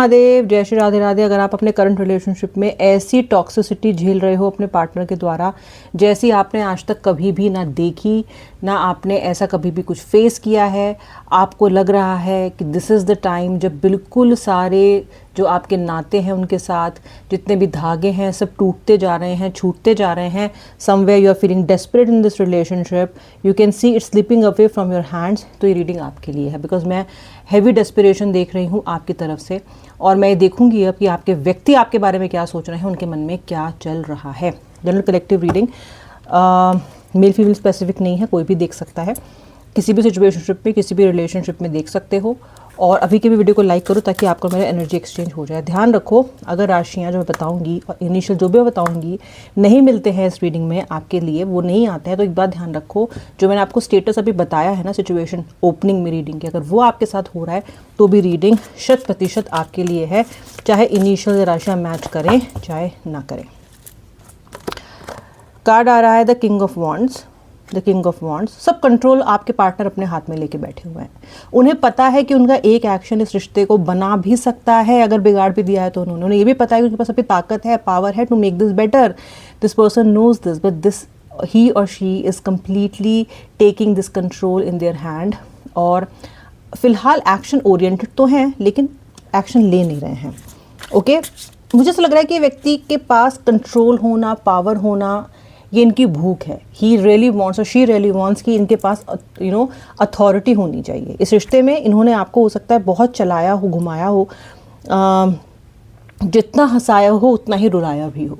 महादेव, जय श्री राधे राधे। अगर आप अपने करंट रिलेशनशिप में ऐसी टॉक्सिसिटी झेल रहे हो अपने पार्टनर के द्वारा जैसी आपने आज तक कभी भी ना देखी, ना आपने ऐसा कभी भी कुछ फेस किया है, आपको लग रहा है कि दिस इज़ द टाइम जब बिल्कुल सारे जो आपके नाते हैं उनके साथ जितने भी धागे हैं सब टूटते जा रहे हैं, छूटते जा रहे हैं, somewhere you are feeling desperate in this relationship, you can see it's slipping away from your hands, तो ये रीडिंग आपके लिए है। बिकॉज मैं हैवी डेस्परेशन देख रही हूँ आपकी तरफ से, और मैं देखूंगी अब कि आपके व्यक्ति आपके बारे में क्या सोच रहे हैं, उनके मन में क्या चल रहा है। General collective reading, male female specific नहीं है, कोई भी देख सकता है, किसी भी सिचुएशनशिप में, किसी भी रिलेशनशिप में देख सकते हो। और अभी के भी वीडियो को लाइक करो ताकि आपको मेरा एनर्जी एक्सचेंज हो जाए। ध्यान रखो, अगर राशियाँ जो मैं बताऊंगी और इनिशियल जो भी मैं बताऊंगी नहीं मिलते हैं इस रीडिंग में आपके लिए, वो नहीं आते हैं, तो एक बात ध्यान रखो, जो मैंने आपको स्टेटस अभी बताया है ना सिचुएशन ओपनिंग में रीडिंग की, अगर वो आपके साथ हो रहा है तो भी रीडिंग 100% आपके लिए है, चाहे इनिशियल राशियाँ मैच करें चाहे ना करें। कार्ड आ रहा है the king of wands. The king of wands, सब कंट्रोल आपके पार्टनर अपने हाथ में लेके बैठे हुए हैं। उन्हें पता है कि उनका एक एक्शन इस रिश्ते को बना भी सकता है, अगर बिगाड़ भी दिया है तो उन्हें ये भी पता है कि उनके पास अभी ताकत है, पावर है to make this better. This person knows this, but this he और she is completely taking this control in their hand. और फिलहाल एक्शन ओरिएंटेड तो हैं लेकिन एक्शन ले नहीं रहे हैं। ओके, मुझे ऐसा लग रहा है कि व्यक्ति के पास कंट्रोल होना, पावर होना, ये इनकी भूख है। ही रियली वॉन्ट्स और शी रियली वॉन्ट्स कि इनके पास अथॉरिटी होनी चाहिए इस रिश्ते में। इन्होंने आपको हो सकता है बहुत चलाया हो, घुमाया हो, जितना हंसाया हो उतना ही रुलाया भी हो,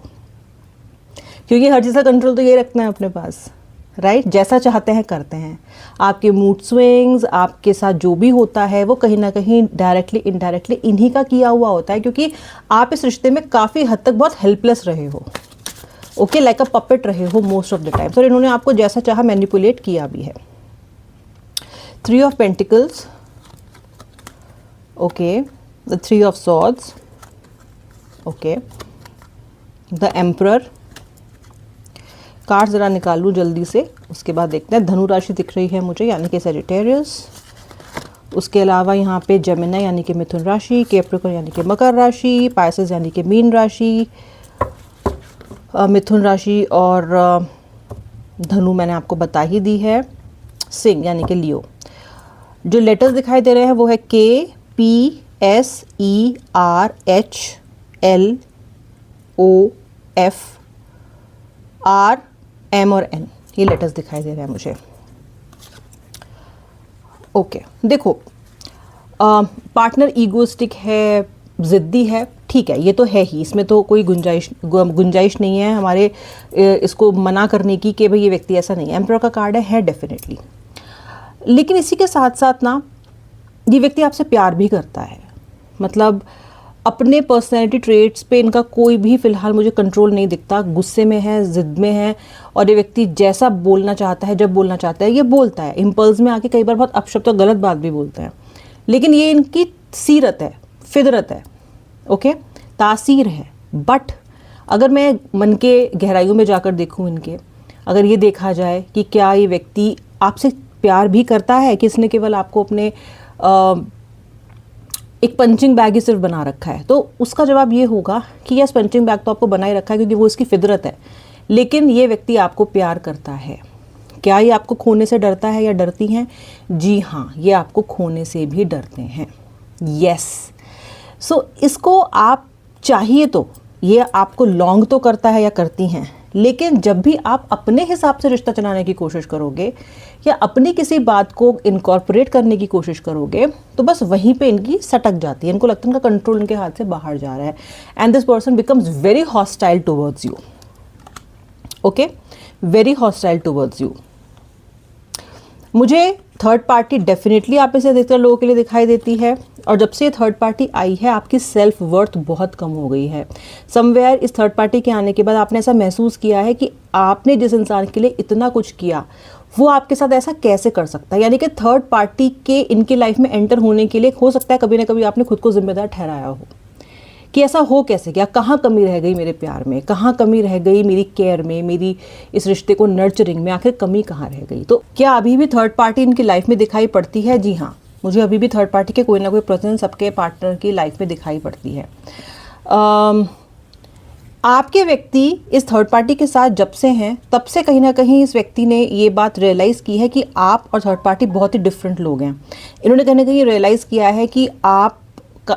क्योंकि हर चीज़ का कंट्रोल तो ये रखना है अपने पास, राइट। जैसा चाहते हैं करते हैं। आपके मूड स्विंग्स, आपके साथ जो भी होता है वो कहीं ना कहीं डायरेक्टली इनडायरेक्टली इन्हीं का किया हुआ होता है, क्योंकि आप इस रिश्ते में काफ़ी हद तक बहुत हेल्पलेस रहे हो। ओके, लाइक अ पपेट रहे हो मोस्ट ऑफ द टाइम। और इन्होंने आपको जैसा चाहा मैनिपुलेट किया भी है। 3 of pentacles, okay, the 3 of swords, okay, the emperor. Card ज़रा निकालूं जल्दी से, उसके बाद देखते हैं। धनु राशि दिख रही है मुझे, यानी कि सजिटेरियस। उसके अलावा यहाँ पे जेमिनी यानी कि मिथुन राशि, कैप्रिकॉर्न यानी कि मकर राशि, पाइसेस यानी कि मीन राशि, मिथुन राशि और धनु मैंने आपको बता ही दी है। सिंह यानी कि लियो। जो लेटर्स दिखाई दे रहे हैं वो है KPSERHLOFRM और N, ये लेटर्स दिखाई दे रहे हैं मुझे। ओके, देखो, पार्टनर ईगोइस्टिक है, ज़िद्दी है, ठीक है, ये तो है ही, इसमें तो कोई गुंजाइश नहीं है हमारे इसको मना करने की कि भाई ये व्यक्ति ऐसा नहीं है। एम्परर का कार्ड है डेफिनेटली, लेकिन इसी के साथ साथ ना ये व्यक्ति आपसे प्यार भी करता है। मतलब अपने पर्सनैलिटी ट्रेट्स पे इनका कोई भी फिलहाल मुझे कंट्रोल नहीं दिखता। गुस्से में है, ज़िद में है, और ये व्यक्ति जैसा बोलना चाहता है, जब बोलना चाहता है ये बोलता है। इम्पल्स में आके कई बार बहुत अपशब्द और गलत बात भी बोलता है, लेकिन ये इनकी सीरत है, फितरत है, ओके, तासीर है। बट अगर मैं मन के गहराइयों में जाकर देखूं इनके, अगर ये देखा जाए कि क्या ये व्यक्ति आपसे प्यार भी करता है कि इसने केवल आपको अपने एक पंचिंग बैग ही सिर्फ बना रखा है, तो उसका जवाब ये होगा कि यस, पंचिंग बैग तो आपको बना ही रखा है क्योंकि वो इसकी फितरत है, लेकिन ये व्यक्ति आपको प्यार करता है। क्या ये आपको खोने से डरता है या डरती हैं? जी हाँ, ये आपको खोने से भी डरते हैं। यस, सो इसको आप चाहिए तो ये आपको लॉन्ग तो करता है या करती हैं, लेकिन जब भी आप अपने हिसाब से रिश्ता चलाने की कोशिश करोगे या अपनी किसी बात को इनकॉर्पोरेट करने की कोशिश करोगे तो बस वहीं पे इनकी सटक जाती है। इनको लगता है इनका कंट्रोल इनके हाथ से बाहर जा रहा है, and this person becomes very hostile towards you. Okay, very hostile towards you. मुझे थर्ड पार्टी डेफिनेटली आप इसे अधिकतर लोगों के लिए दिखाई देती है, और जब से थर्ड पार्टी आई है आपकी सेल्फ वर्थ बहुत कम हो गई है। समवेयर इस थर्ड पार्टी के आने के बाद आपने ऐसा महसूस किया है कि आपने जिस इंसान के लिए इतना कुछ किया वो आपके साथ ऐसा कैसे कर सकता है। यानी कि थर्ड पार्टी के इनकी लाइफ में एंटर होने के लिए हो सकता है कभी ना कभी आपने खुद को जिम्मेदार ठहराया हो कि ऐसा हो कैसे गया, कहाँ कमी रह गई मेरे प्यार में, कहाँ कमी रह गई मेरी केयर में, मेरी इस रिश्ते को नर्चरिंग में, आखिर कमी कहाँ रह गई। तो क्या अभी भी थर्ड पार्टी इनकी लाइफ में दिखाई पड़ती है? जी हाँ, मुझे अभी भी थर्ड पार्टी के कोई ना कोई प्रेजेंस आपके पार्टनर की लाइफ में दिखाई पड़ती है। आपके व्यक्ति इस थर्ड पार्टी के साथ जब से हैं तब से कहीं ना कहीं इस व्यक्ति ने ये बात रियलाइज़ की है कि आप और थर्ड पार्टी बहुत ही डिफरेंट लोग हैं। इन्होंने कहीं ना कहीं रियलाइज़ किया है कि आप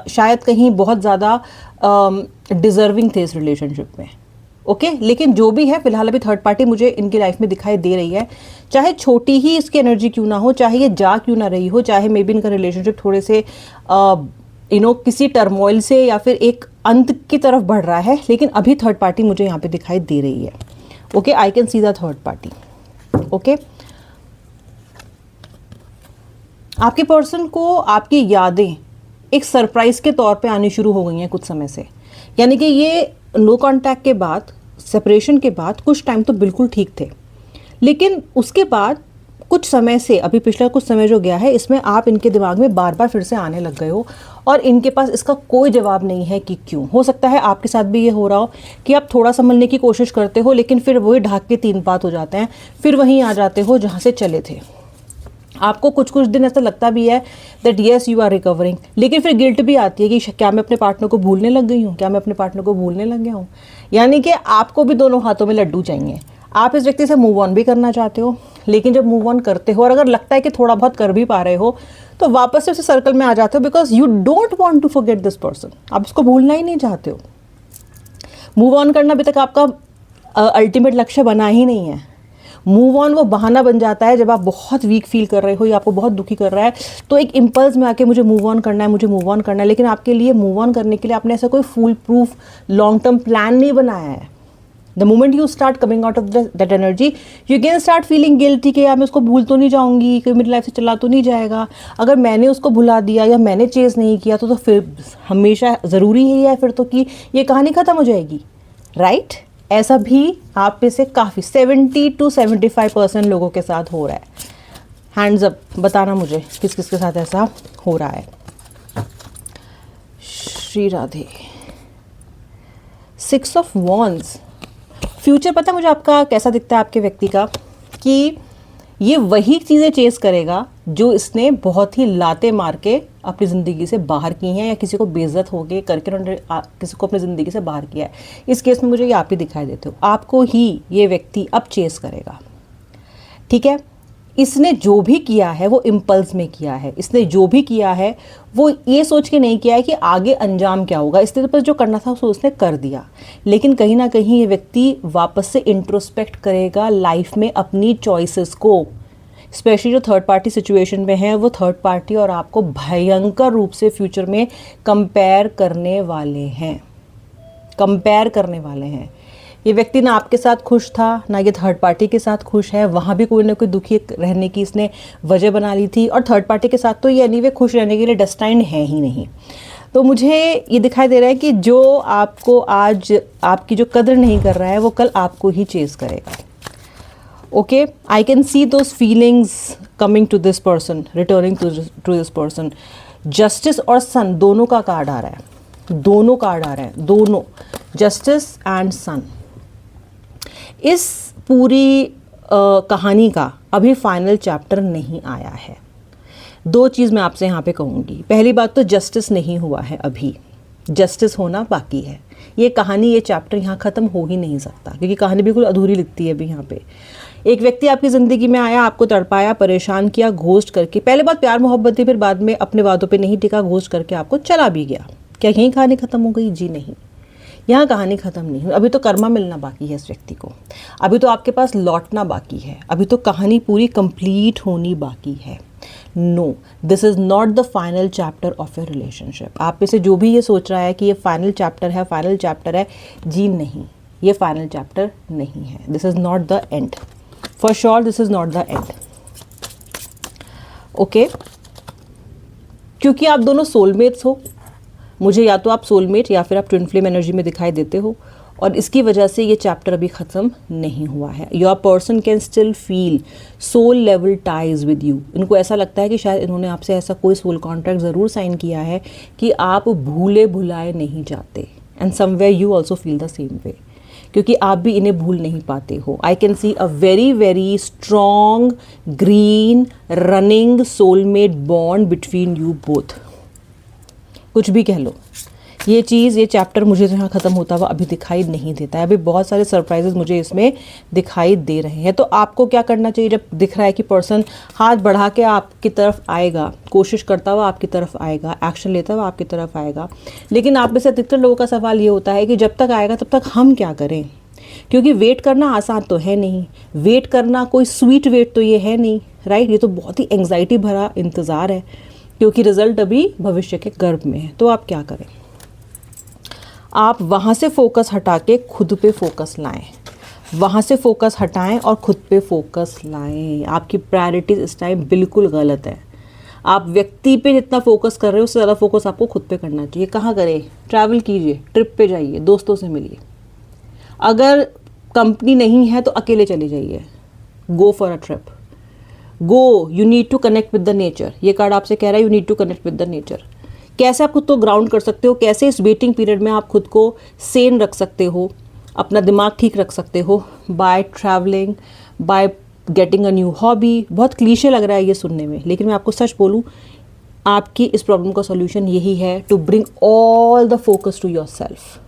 शायद कहीं बहुत ज़्यादा डिज़र्विंग थे इस रिलेशनशिप में। ओके लेकिन जो भी है फिलहाल अभी थर्ड पार्टी मुझे इनकी लाइफ में दिखाई दे रही है, चाहे छोटी ही इसकी एनर्जी क्यों ना हो, चाहे ये जा क्यों ना रही हो, चाहे मे बी इनका रिलेशनशिप थोड़े से किसी टर्मोइल से या फिर एक अंत की तरफ बढ़ रहा है, लेकिन अभी थर्ड पार्टी मुझे यहाँ पे दिखाई दे रही है। Okay I can see the third party. Okay आपके पर्सन को आपकी यादें एक सरप्राइज के तौर पे आनी शुरू हो गई हैं कुछ समय से, यानी कि ये नो कांटेक्ट के बाद, सेपरेशन के बाद कुछ टाइम तो बिल्कुल ठीक थे, लेकिन उसके बाद कुछ समय से, अभी पिछला कुछ समय जो गया है, इसमें आप इनके दिमाग में बार बार फिर से आने लग गए हो और इनके पास इसका कोई जवाब नहीं है कि क्यों। हो सकता है आपके साथ भी ये हो रहा हो कि आप थोड़ा समझने की कोशिश करते हो लेकिन फिर वही ढाक के तीन बात हो जाते हैं, फिर वहीं आ जाते हो जहाँ से चले थे। आपको कुछ कुछ दिन ऐसा लगता भी है that yes you are recovering, लेकिन फिर गिल्ट भी आती है कि क्या मैं अपने पार्टनर को भूलने लग गई हूँ, क्या मैं अपने पार्टनर को भूलने लग गया हूँ। यानी कि आपको भी दोनों हाथों में लड्डू चाहिए। आप इस व्यक्ति से मूव ऑन भी करना चाहते हो, लेकिन जब मूव ऑन करते हो और अगर लगता है कि थोड़ा बहुत कर भी पा रहे हो तो वापस से उस सर्कल में आ जाते हो, because you don't want to forget this person. आप इसको भूलना ही नहीं चाहते हो। मूव ऑन करना अभी तक आपका अल्टीमेट लक्ष्य बना ही नहीं है। मूव ऑन वो बहाना बन जाता है जब आप बहुत वीक फील कर रहे हो या आपको बहुत दुखी कर रहा है, तो एक इम्पल्स में आके मुझे मूव ऑन करना है, मुझे मूव ऑन करना है, लेकिन आपके लिए मूव ऑन करने के लिए आपने ऐसा कोई full proof long term plan नहीं बनाया है। The moment you start coming out of that energy, you can start feeling guilty कि यार मैं उसको भूल तो नहीं जाऊंगी, कि मेरी लाइफ से चला तो नहीं जाएगा, अगर मैंने उसको भुला दिया या मैंने चेज़ नहीं किया तो फिर हमेशा ज़रूरी ही है फिर तो कि ये कहानी ख़त्म हो जाएगी, राइट? ऐसा भी आप में से काफ़ी 70 to 75% लोगों के साथ हो रहा है। हैंड्स अप, बताना मुझे किस किस के साथ ऐसा हो रहा है। Shri Radhe. 6 of Wands। Future पता है मुझे आपका कैसा दिखता है, आपके व्यक्ति का, कि ये वही चीज़ें चेस करेगा जो इसने बहुत ही लाते मार के अपनी ज़िंदगी से बाहर की हैं, या किसी को बेइज्जत हो गए करके उन्होंने किसी को अपनी ज़िंदगी से बाहर किया है। इस केस में मुझे ये आप ही दिखाई देते हो। आपको ही ये व्यक्ति अब चेस करेगा, ठीक है? इसने जो भी किया है वो इम्पल्स में किया है। इसने जो भी किया है वो ये सोच के नहीं किया है कि आगे अंजाम क्या होगा। इसने तो बस जो करना था उसने कर दिया, लेकिन कहीं ना कहीं ये व्यक्ति वापस से इंट्रोस्पेक्ट करेगा लाइफ में अपनी चॉइसेस को। स्पेशली जो थर्ड पार्टी सिचुएशन में है, वो थर्ड पार्टी और आपको भयंकर रूप से फ्यूचर में कंपेयर करने वाले हैं, कंपेयर करने वाले हैं। ये व्यक्ति ना आपके साथ खुश था, ना ये थर्ड पार्टी के साथ खुश है। वहाँ भी कोई ना कोई दुखी रहने की इसने वजह बना ली थी, और थर्ड पार्टी के साथ तो ये एनीवे खुश रहने के लिए डेस्टाइन्ड है ही नहीं। तो मुझे ये दिखाई दे रहा है कि जो आपको आज आपकी जो कदर नहीं कर रहा है वो कल आपको ही चेस करेगा। Okay, I can see those feelings coming to this person, returning to this person. Justice और सन दोनों का कार्ड आ रहा है, दोनों कार्ड आ रहे हैं, दोनों, जस्टिस एंड सन। इस पूरी कहानी का अभी फाइनल चैप्टर नहीं आया है। दो चीज़ मैं आपसे यहाँ पे कहूँगी। पहली बात तो जस्टिस नहीं हुआ है, अभी जस्टिस होना बाकी है। ये कहानी, ये चैप्टर यहाँ ख़त्म हो ही नहीं सकता, क्योंकि कहानी बिल्कुल अधूरी लिखती है अभी यहाँ पे। एक व्यक्ति आपकी ज़िंदगी में आया, आपको तड़पाया, परेशान किया, घोस्ट करके, पहले बात प्यार मोहब्बत थी, फिर बाद में अपने वादों पे नहीं टिका, घोस्ट करके आपको चला भी गया। क्या यहीं कहानी ख़त्म हो गई? जी नहीं, यहाँ कहानी ख़त्म नहीं हुई। अभी तो कर्मा मिलना बाकी है इस व्यक्ति को, अभी तो आपके पास लौटना बाकी है, अभी तो कहानी पूरी कंप्लीट होनी बाकी है। No, this is not the final chapter of your relationship. आप में से जो भी ये सोच रहा है कि ये फाइनल चैप्टर है, फाइनल चैप्टर है, जी नहीं, ये फाइनल चैप्टर नहीं है। This is not the end, for sure this is not the end. Okay, क्योंकि आप दोनों सोलमेट्स हो, मुझे या तो आप सोलमेट या फिर आप ट्विन फ्लेम एनर्जी में दिखाई देते हो, और इसकी वजह से ये चैप्टर अभी ख़त्म नहीं हुआ है। Your person can still feel soul level ties with you. इनको ऐसा लगता है कि शायद इन्होंने आपसे ऐसा कोई सोल कॉन्ट्रैक्ट ज़रूर साइन किया है कि आप भूले भुलाए नहीं जाते, and somewhere you also feel the same way. क्योंकि आप भी इन्हें भूल नहीं पाते हो। आई can C a very very strong green running soulmate bond between you both. कुछ भी कह लो, ये चीज़, ये चैप्टर मुझे जहाँ ख़त्म होता हुआ अभी दिखाई नहीं देता है। अभी बहुत सारे सरप्राइजेस मुझे इसमें दिखाई दे रहे हैं। तो आपको क्या करना चाहिए, जब दिख रहा है कि पर्सन हाथ बढ़ा के आपकी तरफ आएगा, कोशिश करता हुआ आपकी तरफ आएगा, एक्शन लेता हुआ आपकी तरफ आएगा, लेकिन आप में से अधिकतर लोगों का सवाल ये होता है कि जब तक आएगा तब तक हम क्या करें, क्योंकि वेट करना आसान तो है नहीं, वेट करना कोई स्वीट वेट तो ये है नहीं, राइट। ये तो बहुत ही एंग्जाइटी भरा इंतज़ार है, क्योंकि रिजल्ट अभी भविष्य के गर्भ में है। तो आप क्या करें, आप वहाँ से फोकस हटा के खुद पे फोकस लाएं, वहाँ से फोकस हटाएं और खुद पे फोकस लाएं। आपकी प्रायोरिटीज़ इस टाइम बिल्कुल गलत है। आप व्यक्ति पे जितना फोकस कर रहे हो उससे ज़्यादा फोकस आपको खुद पे करना चाहिए। कहाँ करें, ट्रैवल कीजिए, ट्रिप पे जाइए, दोस्तों से मिलिए। अगर कंपनी नहीं है तो अकेले चले जाइए, go for a trip, go, you need to connect with the nature. ये कार्ड आपसे कह रहा है you need to connect with the nature. कैसे आप खुद को ग्राउंड कर सकते हो, कैसे इस वेटिंग पीरियड में आप खुद को सेन रख सकते हो, अपना दिमाग ठीक रख सकते हो, bye travelling, by getting a new hobby. बहुत क्लीशे लग रहा है ये सुनने में, लेकिन मैं आपको सच बोलूँ, आपकी इस प्रॉब्लम का सॉल्यूशन यही है, to bring all the focus to your self,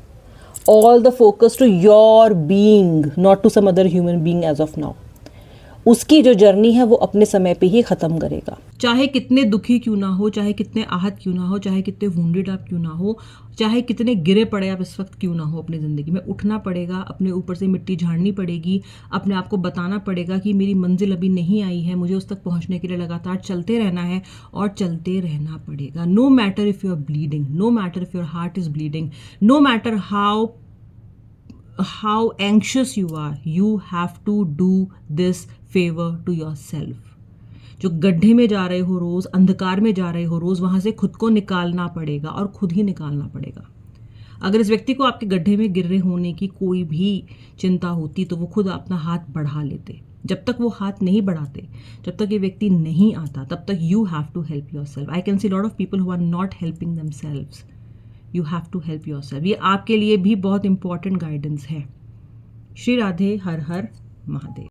all the focus to your being, not to some other human being as of now. उसकी जो जर्नी है वो अपने समय पे ही ख़त्म करेगा। चाहे कितने दुखी क्यों ना हो, चाहे कितने आहत क्यों ना हो, चाहे कितने वुंडेड आप क्यों ना हो, चाहे कितने गिरे पड़े आप इस वक्त क्यों ना हो, अपनी ज़िंदगी में उठना पड़ेगा, अपने ऊपर से मिट्टी झाड़नी पड़ेगी, अपने आप को बताना पड़ेगा कि मेरी मंजिल अभी नहीं आई है, मुझे उस तक पहुंचने के लिए लगातार चलते रहना है और चलते रहना पड़ेगा। No matter if you are bleeding, no matter if your heart is bleeding, no matter how anxious you have to do this favor to yourself। जो गड्ढे में जा रहे हो रोज़, अंधकार में जा रहे हो रोज़, वहाँ से खुद को निकालना पड़ेगा और खुद ही निकालना पड़ेगा। अगर इस व्यक्ति को आपके गड्ढे में गिर होने की कोई भी चिंता होती तो वो खुद अपना हाथ बढ़ा लेते। जब तक वो हाथ नहीं बढ़ाते, जब तक ये व्यक्ति नहीं आता, तब तक you have to help your self. I can see lot of people who are not helping themselves. You have to help your self. ये आपके लिए भी बहुत इंपॉर्टेंट गाइडेंस है। श्री राधे, हर हर महादेव।